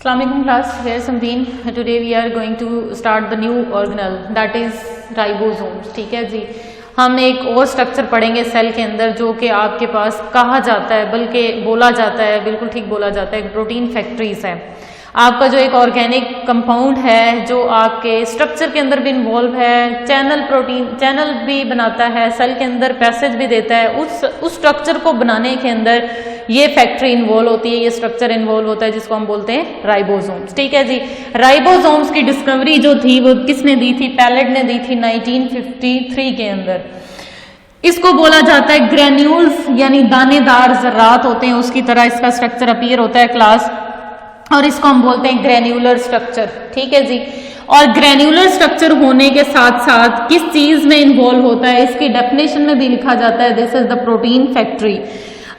Assalamualaikum class, here is Samdeen. Today we are going to start the new organelle that is ribosomes. ठीक है जी, हम एक और structure पढ़ेंगे सेल के अंदर जो कि आपके पास कहा जाता है, बल्कि बोला जाता है, बिल्कुल ठीक बोला जाता है, प्रोटीन फैक्ट्रीज है। आपका जो एक ऑर्गेनिक कंपाउंड है जो आपके स्ट्रक्चर के अंदर भी इन्वॉल्व है, चैनल भी बनाता है, सेल के अंदर पैसेज भी देता है, उस स्ट्रक्चर को बनाने के अंदर ये फैक्ट्री इन्वॉल्व होती है, ये स्ट्रक्चर इन्वॉल्व होता है जिसको हम बोलते हैं राइबोसोम्स। ठीक है जी, राइबोसोम्स की डिस्कवरी जो थी वो किसने दी थी? पैलेट ने दी थी 1953 के अंदर। इसको बोला जाता है ग्रेन्यूल्स, यानी दानेदार जर्रात होते हैं उसकी तरह इसका स्ट्रक्चर अपीयर होता है क्लास, और इसको हम बोलते हैं ग्रेन्यूलर स्ट्रक्चर। ठीक है जी, और ग्रेन्यूलर स्ट्रक्चर होने के साथ साथ किस चीज में इन्वॉल्व होता है इसकी डेफिनेशन में भी लिखा जाता है, this is the protein factory.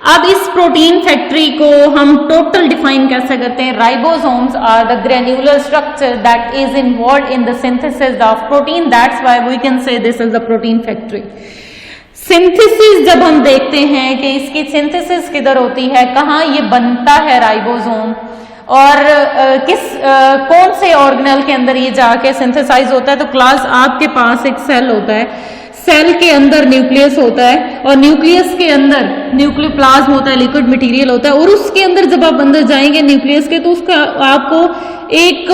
अब इस प्रोटीन फैक्ट्री को हम टोटल डिफाइन कैसे करते हैं? Ribosomes are the granular structure that is involved in the synthesis of protein, that's why we can say this is the protein factory. Synthesis जब हम देखते हैं कि इसकी सिंथेसिस किधर होती है, कहाँ ये बनता है राइबोसोम, और कौन से ऑर्गेनल के अंदर ये जाके सिंथेसाइज होता है, तो क्लास आपके पास एक सेल होता है, सेल के अंदर न्यूक्लियस होता है, और न्यूक्लियस के अंदर न्यूक्लियोप्लाज्म होता है, लिक्विड मटेरियल होता है, और उसके अंदर जब आप अंदर जाएंगे न्यूक्लियस के तो उसका आपको एक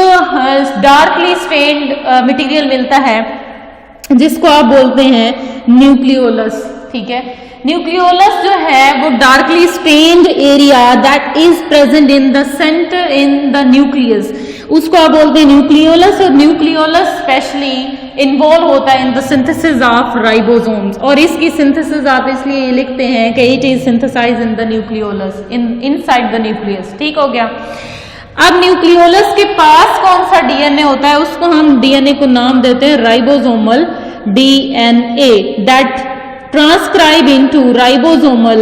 डार्कली स्टेन्ड मटेरियल मिलता है जिसको आप बोलते हैं न्यूक्लियोलस। ठीक है, न्यूक्लियोलस जो है वो darkly stained area that is present in the centre in the nucleus, उसको आप बोलते हैं न्यूक्लियोलस। और न्यूक्लियोलस स्पेशली इन्वॉल्व होता है in the synthesis of ribosomes, और इसकी सिंथेसिस आप इसलिए लिखते हैं कि it is synthesised in the nucleolus, inside the nucleus. ठीक हो गया। अब न्यूक्लियोलस के पास कौन सा डीएनए होता है, उसको हम डीएनए को नाम देते हैं ribosomal DNA, that transcribe into ribosomal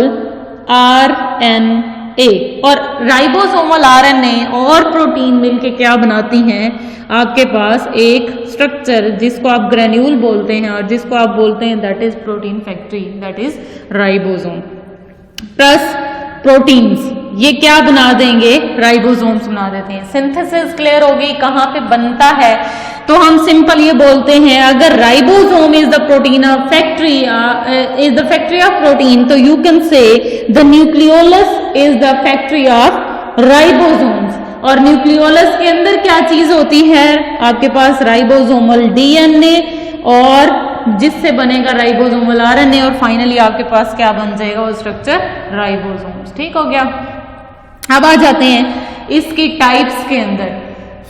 RNA. और राइबोसोमल आरएनए और प्रोटीन मिलके क्या बनाती हैं? आपके पास एक स्ट्रक्चर जिसको आप ग्रेन्यूल बोलते हैं और जिसको आप बोलते हैं that is protein factory, that is ribosome plus proteins. ये क्या बना देंगे? राइबोसोम्स बना देते हैं। सिंथेसिस क्लियर होगी कहाँ पे बनता है, तो हम सिंपल ये बोलते हैं अगर ribosome is the protein of factory is the factory of protein, तो you can say the nucleolus is the factory of ribosomes. और न्यूक्लियोलस के अंदर क्या चीज होती है? आपके पास राइबोसोमल डीएनए और जिससे बनेगा राइबोसोमल आरएनए, और फाइनली आपके पास क्या बन जाएगा? वो स्ट्रक्चर राइबोसोम्स। ठीक हो गया। अब आ जाते हैं इसकी टाइप्स के अंदर।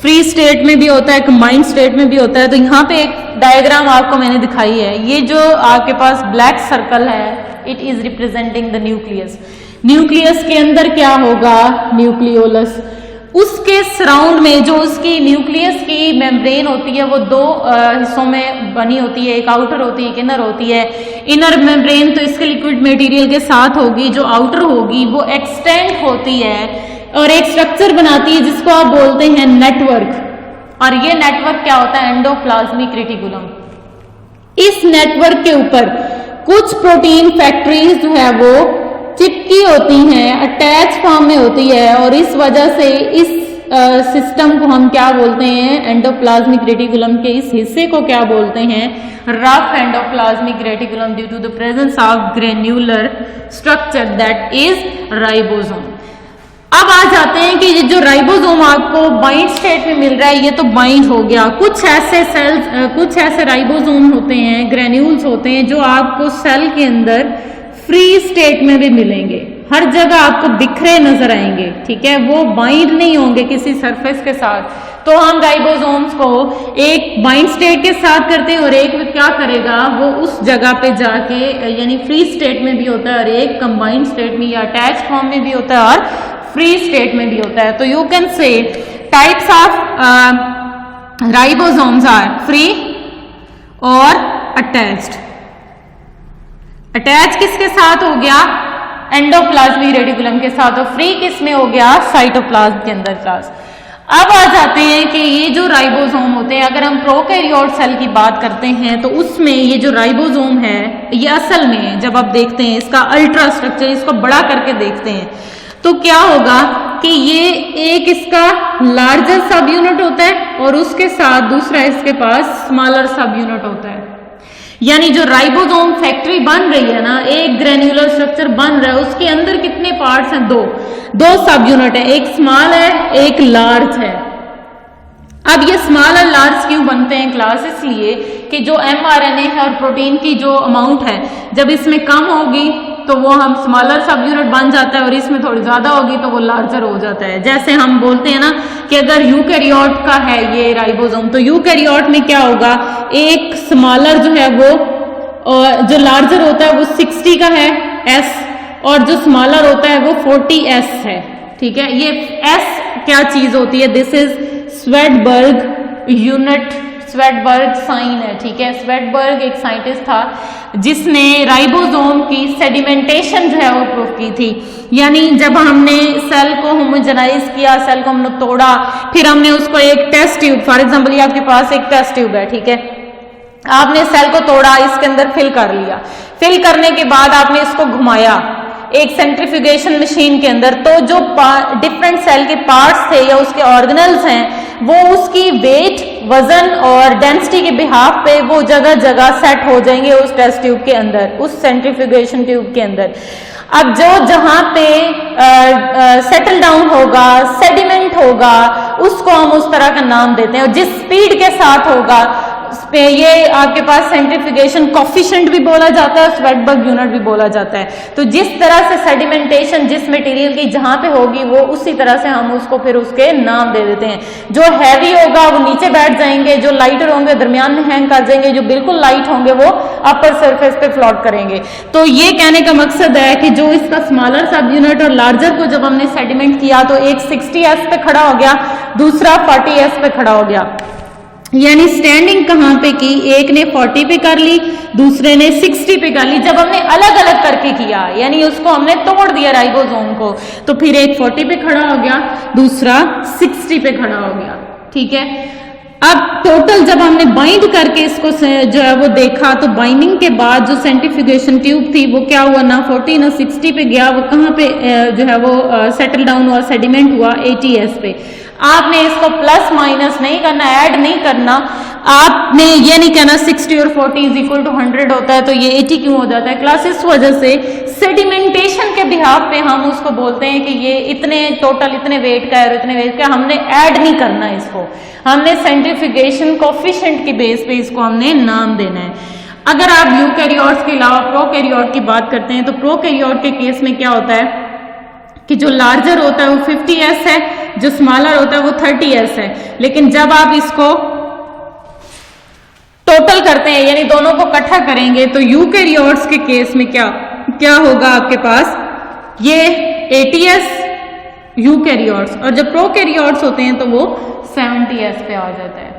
फ्री स्टेट में भी होता है, कंबाइंड स्टेट में भी होता है। तो यहाँ पे एक डायग्राम आपको मैंने दिखाई है, ये जो आपके पास ब्लैक सर्कल है it is representing the nucleus. Nucleus के अंदर क्या होगा? न्यूक्लियोलस। उसके सराउंड में जो उसकी न्यूक्लियस की मेम्ब्रेन होती है वो दो हिस्सों में बनी होती है, एक आउटर होती है, एक इनर होती है। इनर मेम्ब्रेन तो इसके लिक्विड मटेरियल के साथ होगी, जो आउटर होगी वो एक्सटेंड होती है और एक स्ट्रक्चर बनाती है जिसको आप बोलते हैं नेटवर्क। और ये नेटवर्क क्या होता है? Endoplasmic reticulum. इस नेटवर्क के ऊपर कुछ प्रोटीन फैक्ट्रीज जो है वो चिपकी होती हैं, अटैच फॉर्म में होती है, और इस वजह से इस सिस्टम को हम क्या बोलते हैं? एंडोप्लाज्मिक रेटिकुलम के इस हिस्से को क्या बोलते हैं? Rough endoplasmic reticulum, due to the presence of granular structure that is ribosome. अब आ जाते हैं कि ये जो राइबोसोम आपको बाइंड स्टेट में मिल रहा है, ये तो बाइंड हो गया। कुछ ऐसे सेल्स, कुछ ऐसे राइबोसोम होते हैं, ग्रेन्यूल्स होते हैं जो आपको सेल के अंदर फ्री स्टेट में भी मिलेंगे, हर जगह आपको बिखरे नजर आएंगे। ठीक है, वो बाइंड नहीं होंगे किसी सरफेस के साथ। तो हम राइबोसोम्स को एक बाइंड स्टेट के साथ करते हैं और एक क्या करेगा? वो उस जगह पे जाके, यानी फ्री स्टेट में भी होता है, और एक कंबाइंड स्टेट में या अटैच फॉर्म में भी होता है और फ्री स्टेट में भी होता है। तो you can say types of ribosomes are free और अटैच्ड। अटैच किसके साथ हो गया? एंडोप्लाज्मिक रेटिकुलम के साथ, और फ्री किस में हो गया? साइटोप्लाज्म के अंदर क्लास। अब आ जाते हैं कि ये जो राइबोसोम होते हैं, अगर हम प्रोकैरियोट सेल की बात करते हैं तो उसमें ये जो राइबोसोम है ये असल में जब आप देखते हैं इसका अल्ट्रा स्ट्रक्चर, इसको बड़ा करके देखते हैं तो क्या होगा कि ये एक इसका लार्जर सब यूनिट होता है और उसके साथ दूसरा इसके पास स्मॉलर सब यूनिट होता है। यानी जो राइबोसोम फैक्ट्री बन रही है ना, एक ग्रेन्युलर स्ट्रक्चर बन रहा है, उसके अंदर कितने पार्ट्स हैं? दो सब यूनिट है, एक स्मॉल है एक लार्ज है। अब ये स्मॉल और लार्ज क्यों बनते हैं क्लास? इसलिए कि जो mRNA है और प्रोटीन की जो अमाउंट है, जब इसमें कम होगी तो वो हम स्मॉलर सब यूनिट बन जाता है और इसमें थोड़ी ज्यादा होगी तो वो लार्जर हो जाता है। जैसे हम बोलते हैं ना कि अगर यूकैरियोट का है ये राइबोसोम, तो यूकैरियोट में क्या होगा, एक स्मॉलर जो है वो जो लार्जर होता है वो 60 का है S, और जो स्मॉलर होता है वो 40S है। ठीक है, ये S क्या चीज होती है? This is Svedberg unit, Svedberg sign है। ठीक है, स्वेडबर्ग एक साइंटिस्ट था जिसने राइबोसोम की सेडिमेंटेशन जो है वो प्रूव की थी। यानी जब हमने सेल को होमोजेनाइज किया, सेल को हमने तोड़ा, फिर हमने उसको एक टेस्ट ट्यूब, फॉर एग्जांपल ये आपके पास एक टेस्ट ट्यूब है, ठीक है, आपने सेल को तोड़ा, इसके अंदर फिल कर लिया, फिल करने के बाद आपने इसको घुमाया एक सेंट्रीफ्यूगेशन मशीन के अंदर, तो जो डिफरेंट सेल के पार्ट्स थे या उसके ऑर्गेनल्स हैं वो उसकी वेट, वजन और डेंसिटी के बिहाफ पे वो जगह जगह सेट हो जाएंगे उस टेस्ट ट्यूब के अंदर, उस सेंट्रीफ्यूगेशन ट्यूब के अंदर। अब जो जहां पे सेटल डाउन होगा, सेडिमेंट होगा, उसको हम उस तरह का नाम देते हैं। और जिस स्पीड के साथ होगा ये आपके पास सेंट्रीफ्यूगेशन कोफिशिएंट भी बोला जाता है, स्वेडबर्ग यूनिट भी बोला जाता है। तो जिस तरह से सेडिमेंटेशन जिस मटेरियल की जहां पे होगी वो उसी तरह से हम उसको फिर उसके नाम दे देते हैं। जो हैवी होगा वो नीचे बैठ जाएंगे, जो लाइटर होंगे दरमियान में हैंग कर जाएंगे, जो बिल्कुल लाइट होंगे वो अपर सरफेस पे फ्लोट करेंगे। तो ये कहने का मकसद है कि जो इसका स्मॉलर सब यूनिट और लार्जर को जब हमने सेडिमेंट किया तो एक 60S पे खड़ा हो गया, दूसरा 40S पे खड़ा हो गया। यानी स्टैंडिंग कहां पे की, एक ने 40 पे कर ली, दूसरे ने 60 पे कर ली। जब हमने अलग अलग करके किया, यानी उसको हमने तोड़ दिया राइबोसोम को, तो फिर एक 40 पे खड़ा हो गया, दूसरा 60 पे खड़ा हो गया। ठीक है, अब टोटल जब हमने बाइंड करके इसको जो है वो देखा, तो बाइंडिंग के बाद जो सेंट्रीफ्यूगेशन ट्यूब थी वो क्या हुआ, ना 40 ना 60 पे गया, वो कहाँ पे जो है वो सेटल डाउन हुआ, सेडिमेंट हुआ 80S पे। आपने इसको प्लस माइनस नहीं करना, ऐड नहीं करना, आपने ये नहीं कहना 60 और 40 इज इक्वल टू 100 होता है तो ये 80 क्यों हो जाता है क्लास? इस वजह से सेडिमेंटेशन के बिहाफ पे हम उसको बोलते हैं कि ये इतने टोटल इतने वेट का है और इतने वेट का, हमने ऐड नहीं करना इसको, हमने सेंट्रीफ्यूगेशन कोफिशिएंट के बेस पे इसको हमने नाम देना है। अगर आप यूकैरियोट्स के अलावा प्रोकैरियोट की बात करते हैं तो प्रोकैरियोट के केस में क्या होता है कि जो लार्जर होता है वो 50S है, जो स्मॉलर होता है वो 30S है। लेकिन जब आप इसको टोटल करते हैं यानी दोनों को इकट्ठा करेंगे तो यूकैरियोट्स के केस में क्या होगा आपके पास, ये 80S यूकैरियोट्स, और जब प्रोकैरियोट्स होते हैं तो वो 70S पे आ जाता है।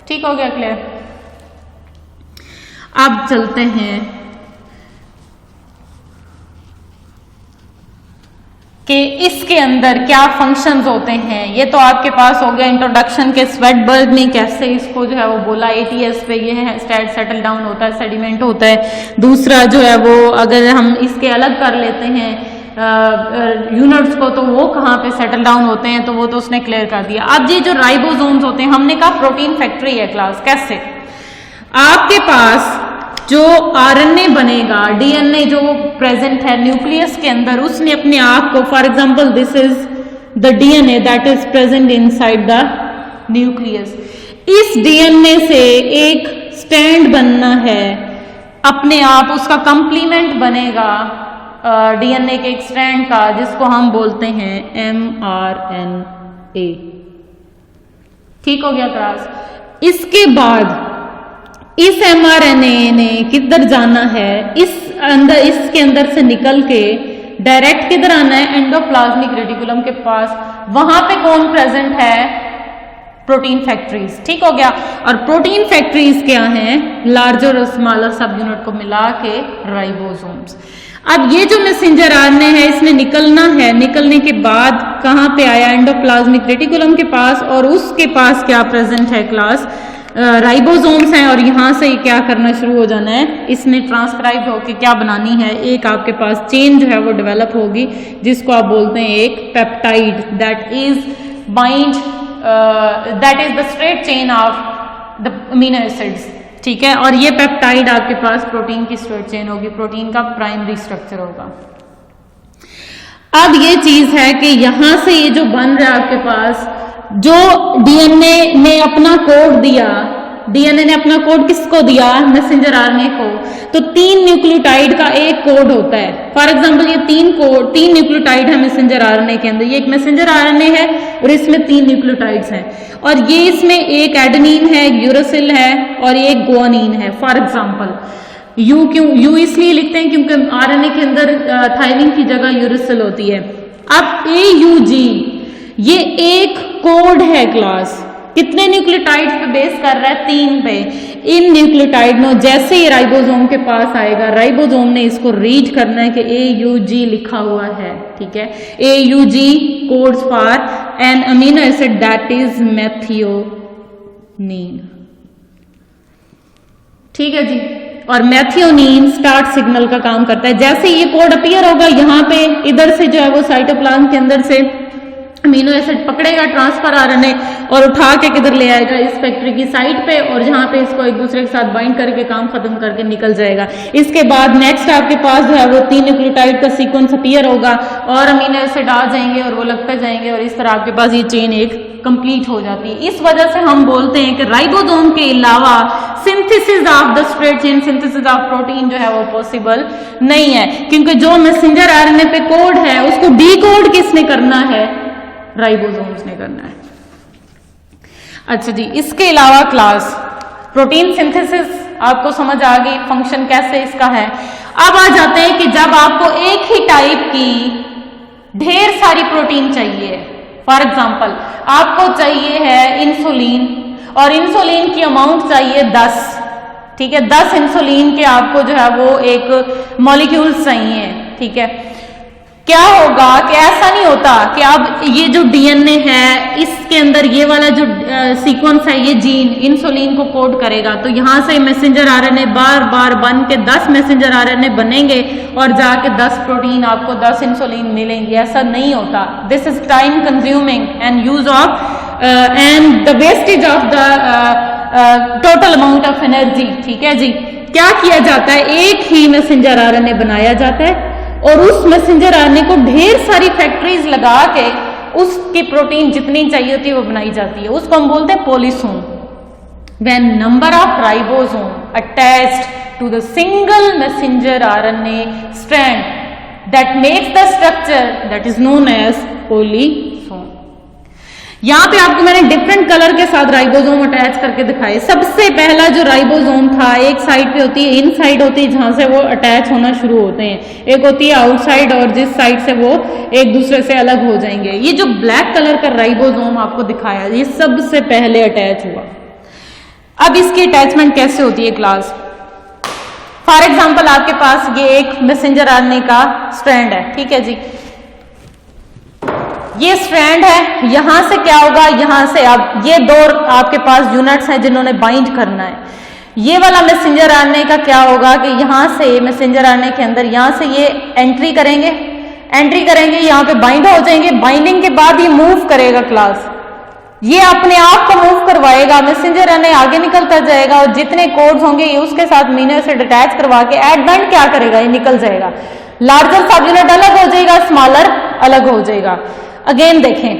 ठीक हो गया, क्लियर? अब चलते हैं कि इसके अंदर क्या फंक्शंस होते हैं। ये तो आपके पास हो गया इंट्रोडक्शन के स्वेडबर्ग ने कैसे इसको जो है वो बोला 80S पे ये है सेटल डाउन होता है, सेडिमेंट होता है। दूसरा जो है वो अगर हम इसके अलग कर लेते हैं यूनिट्स को तो वो कहाँ पे सेटल डाउन होते हैं, तो वो तो उसने क्लियर कर दिया। अब ये जो राइबोसोम्स होते हैं, हमने कहा प्रोटीन फैक्ट्री है क्लास, कैसे? आपके पास जो आरएनए बनेगा, डीएनए जो प्रेजेंट है न्यूक्लियस के अंदर, उसने अपने आप को, for example this is the DNA that is present inside the nucleus. इस डीएनए से एक स्टैंड बनना है अपने आप, उसका कंप्लीमेंट बनेगा डीएनए के एक स्ट्रैंड का, जिसको हम बोलते हैं mRNA। ठीक हो गया क्लास? इसके बाद इस mRNA ने किधर जाना है, इसके अंदर से निकल के डायरेक्ट किधर आना है, एंडोप्लाज्मिक रेटिकुलम के पास। वहां पे कौन प्रेजेंट है? Protein factories. ठीक हो गया? और प्रोटीन फैक्ट्रीज क्या हैं? लार्जर और स्मॉलर सब यूनिट को मिला के राइबोसोम्स। अब ये जो मैसेंजर आरएनए है इसने निकलना है, निकलने के बाद कहां पे आया? एंडोप्लाज्मिक रेटिकुलम के पास, और उसके पास क्या प्रेजेंट है क्लास? राइबोसोम्स हैं और यहाँ से क्या करना शुरू हो जाना है, इसने ट्रांसक्राइब होकर क्या बनानी है, एक आपके पास चेन जो है वो डेवलप होगी जिसको आप बोलते हैं एक peptide, that is the straight chain of the amino acids, ठीक है। और ये पेप्टाइड आपके पास प्रोटीन की स्ट्रेट चेन होगी, प्रोटीन का प्राइमरी स्ट्रक्चर होगा। अब ये चीज है कि यहां से ये जो बन रहा है आपके पास, जो डीएनए ने अपना कोड दिया, डीएनए ने अपना कोड किसको दिया, मैसेंजर आरएनए को, तो 3 न्यूक्लियोटाइड का एक कोड होता है। फॉर एग्जांपल ये 3 न्यूक्लियोटाइड है मैसेंजर आरएनए के अंदर, ये एक मैसेंजर आरएनए है और इसमें 3 न्यूक्लियोटाइड्स हैं, और ये इसमें एक एडेनिन है, एक यूरासिल है और एक गुआनिन है। फॉर एग्जांपल यू इसलिए लिखते हैं क्योंकि आरएनए के अंदर थायमिन की जगह यूरासिल होती है। अब AUG ये एक कोड है क्लास, कितने न्यूक्लियोटाइड्स पे बेस कर रहा है, 3 पे। इन न्यूक्लियोटाइड में जैसे ही राइबोसोम के पास आएगा, राइबोसोम ने इसको रीड करना है कि AUG लिखा हुआ है, ठीक है। AUG codes for an amino acid that is methionine, ठीक है जी। और मेथियोनीन स्टार्ट सिग्नल का काम करता है। जैसे ये कोड अपीयर होगा यहाँ पे, इधर से जो है वो साइटोप्लाज्म के अंदर से अमीनो एसिड पकड़ेगा ट्रांसफर आरएनए और उठा के किधर ले आएगा, इस फैक्ट्री की साइट पे, और जहां पे इसको एक दूसरे के साथ बाइंड करके काम खत्म करके निकल जाएगा। इसके बाद नेक्स्ट आपके पास जो है वो 3 न्यूक्लियोटाइड का सीक्वेंस अपीयर होगा और अमीनो एसिड आ जाएंगे और वो लगते जाएंगे और इस तरह आपके पास ये चेन एक कंप्लीट हो जाती है। इस वजह से हम बोलते हैं कि राइबोसोम के अलावा synthesis of the straight chain, synthesis of protein जो है वो पॉसिबल नहीं है, क्योंकि जो मैसेंजर आरएनए पे कोड है उसको डीकोड किसने करना है, राइबोसोम्स ने करना है। अच्छा जी, इसके अलावा क्लास प्रोटीन सिंथेसिस आपको समझ आ गई, फंक्शन कैसे इसका है। अब आ जाते हैं कि जब आपको एक ही टाइप की ढेर सारी प्रोटीन चाहिए, फॉर एग्जांपल आपको चाहिए है इंसुलिन और इंसुलिन की अमाउंट चाहिए 10, ठीक है, 10 इंसुलिन के आपको जो है वो एक मॉलिक्यूल्स चाहिए, ठीक है। क्या होगा कि ऐसा नहीं होता कि अब ये जो डीएनए है इसके अंदर ये वाला जो सीक्वेंस है, ये जीन इंसुलिन को कोड करेगा, तो यहां से मैसेंजर आरएनए बार बार बन के 10 मैसेंजर आरएनए बनेंगे और जाके 10 प्रोटीन आपको 10 इंसुलिन मिलेंगे, ऐसा नहीं होता। This is time consuming and use of and the wastage of the total amount of energy, ठीक है जी। क्या किया जाता है, एक ही मैसेंजर आरएनए बनाया जाता है और उस मैसेंजर आरएनए को ढेर सारी फैक्ट्रीज लगा के उसकी प्रोटीन जितनी चाहिए होती है वो बनाई जाती है, उसको हम बोलते हैं polysome. When number of ribosome attached to the single messenger RNA strand that makes the structure that is known as polysome. यहां पे आपको मैंने डिफरेंट कलर के साथ राइबोसोम अटैच करके दिखाए। सबसे पहला जो राइबोसोम था, एक साइड पे होती है, इन साइड होती है जहां से वो अटैच होना शुरू होते हैं, एक होती है आउटसाइड और जिस साइड से वो एक दूसरे से अलग हो जाएंगे। ये जो ब्लैक कलर का राइबोसोम आपको दिखाया, ये सबसे पहले अटैच हुआ। अब इसकी अटैचमेंट कैसे होती है क्लास, फॉर एग्जाम्पल आपके पास ये एक मैसेंजर आरएनए का स्ट्रैंड है, ठीक है जी, ये स्ट्रैंड है, यहां से क्या होगा, यहां से अब ये 2 आपके पास यूनिट्स हैं जिन्होंने बाइंड करना है। ये वाला मैसेंजर आरएनए का क्या होगा कि यहां से मैसेंजर आरएनए के अंदर यहां से ये एंट्री करेंगे, यहां पे बाइंड हो जाएंगे, बाइंडिंग के बाद ये मूव करेगा क्लास, ये अपने आप को मूव करवाएगा, मैसेंजर आरएनए आगे निकलता जाएगा और जितने कोड्स होंगे ये उसके साथ अमीनो एसिड अटैच करवा के एट बैंड क्या करेगा, ये निकल जाएगा, लार्जर सब यूनिट अलग हो जाएगा, स्मॉलर अलग हो जाएगा। अगेन देखें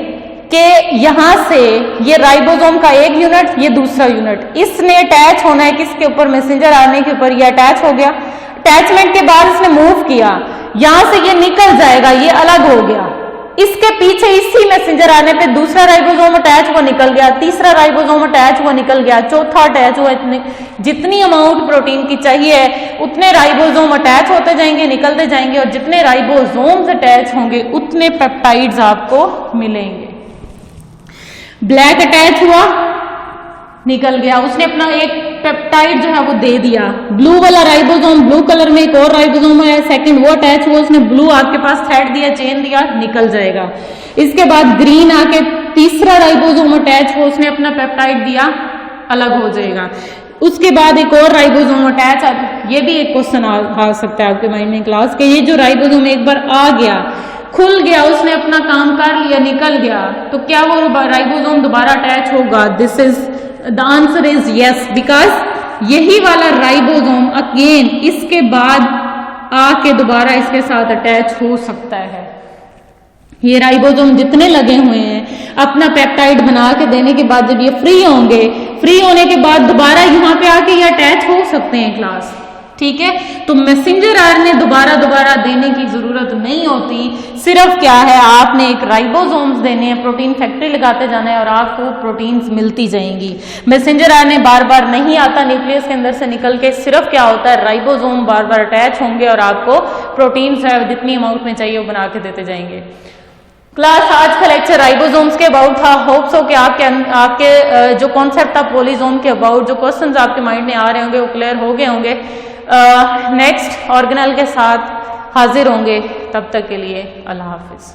कि यहां से ये राइबोसोम का एक यूनिट, ये दूसरा यूनिट, इसने अटैच होना है किसके ऊपर, मैसेंजर आरएनए के ऊपर, ये अटैच हो गया। अटैचमेंट के बाद इसने मूव किया, यहां से ये निकल जाएगा, ये अलग हो गया, इसके पीछे इसी मैसेंजर आरएनए पे दूसरा राइबोसोम अटैच हुआ निकल गया, तीसरा राइबोसोम अटैच हुआ निकल गया, चौथा अटैच हुआ। इतने जितनी अमाउंट प्रोटीन की चाहिए उतने राइबोसोम अटैच होते जाएंगे, निकलते जाएंगे, और जितने राइबोसोम्स अटैच होंगे उतने पेप्टाइड्स आपको मिलेंगे। ब्लैक अटैच हुआ, निकल गया, उसने अपना एक पेप्टाइड जो है वो दे दिया। ब्लू वाला राइबोसोम, ब्लू कलर में एक और राइबोसोम है सेकंड, वो अटैच हुआ, उसने ब्लू आपके पास थ्रेड दिया, चेन दिया, निकल जाएगा। इसके बाद ग्रीन आके तीसरा राइबोसोम अटैच हुआ, उसने अपना पेप्टाइड दिया, अलग हो जाएगा। उसके बाद एक और राइबोसोम अटैच ये भी एक क्वेश्चन आ सकता है आपके माइंड में क्लास के, ये जो राइबोसोम एक बार आ गया, खुल गया, उसने अपना काम कर लिया, निकल गया, तो क्या वो राइबोसोम दोबारा अटैच होगा? This is the answer is yes, because यही वाला राइबोसोम अगेन इसके बाद आके दोबारा इसके साथ अटैच हो सकता है। ये राइबोसोम जितने लगे हुए हैं अपना पेप्टाइड बना के देने के बाद जब ये फ्री होंगे, फ्री होने के बाद दोबारा यहाँ पे आके ये अटैच हो सकते हैं क्लास, ठीक है। तो मैसेंजर आरएनए दोबारा देने की जरूरत नहीं होती, सिर्फ क्या है आपने एक राइबोसोम्स देने हैं, प्रोटीन फैक्ट्री लगाते जाना है और आपको प्रोटीन्स मिलती जाएंगी। मैसेंजर आरएनए बार बार नहीं आता न्यूक्लियस के अंदर से निकल के, सिर्फ क्या होता है राइबोसोम बार बार अटैच होंगे और आपको प्रोटीन्स है जितनी अमाउंट में चाहिए वो बना के देते जाएंगे। क्लास आज का लेक्चर राइबोसोम्स के अबाउट था। होप सो कि आपके जो कॉन्सेप्ट ऑफ पॉलीसोम के अबाउट जो क्वेश्चंस आपके माइंड में आ रहे होंगे वो क्लियर हो गए होंगे। नेक्स्ट ऑर्गेनल के साथ हाजिर होंगे, तब तक के लिए अल्लाह हाफिज।